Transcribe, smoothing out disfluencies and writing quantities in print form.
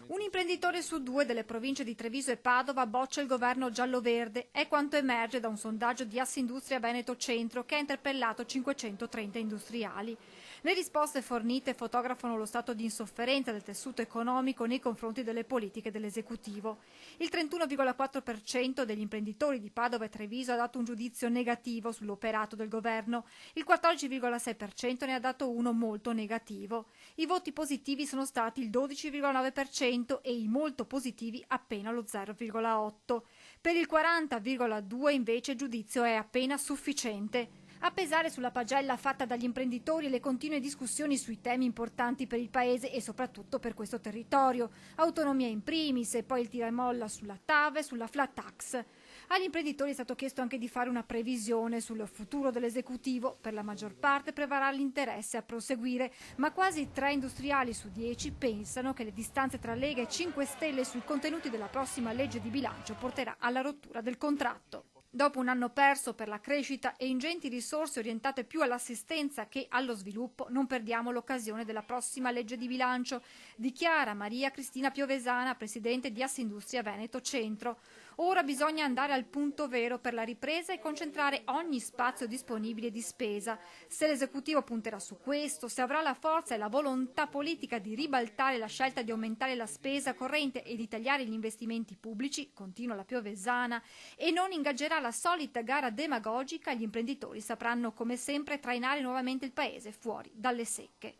Un imprenditore su due delle province di Treviso e Padova boccia il governo giallo-verde, è quanto emerge da un sondaggio di Assindustria Veneto Centro che ha interpellato 530 industriali. Le risposte fornite fotografano lo stato di insofferenza del tessuto economico nei confronti delle politiche dell'esecutivo. Il 31,4% degli imprenditori di Padova e Treviso ha dato un giudizio negativo sull'operato del governo, il 14,6% ne ha dato uno molto negativo. I voti positivi sono stati il 12,9% e i molto positivi appena lo 0,8%. Per il 40,2% invece il giudizio è appena sufficiente. A pesare sulla pagella fatta dagli imprenditori le continue discussioni sui temi importanti per il Paese e soprattutto per questo territorio. Autonomia in primis e poi il tira e molla sulla TAV e sulla flat tax. Agli imprenditori è stato chiesto anche di fare una previsione sul futuro dell'esecutivo. Per la maggior parte prevarrà l'interesse a proseguire, ma quasi 3 industriali su 10 pensano che le distanze tra Lega e 5 Stelle sui contenuti della prossima legge di bilancio porterà alla rottura del contratto. Dopo un anno perso per la crescita e ingenti risorse orientate più all'assistenza che allo sviluppo, non perdiamo l'occasione della prossima legge di bilancio, dichiara Maria Cristina Piovesana, presidente di Assindustria Veneto Centro. Ora bisogna andare al punto vero per la ripresa e concentrare ogni spazio disponibile di spesa. Se l'esecutivo punterà su questo, se avrà la forza e la volontà politica di ribaltare la scelta di aumentare la spesa corrente e di tagliare gli investimenti pubblici, continua la Piovesana, e non ingaggerà la solita gara demagogica, gli imprenditori sapranno come sempre trainare nuovamente il Paese fuori dalle secche.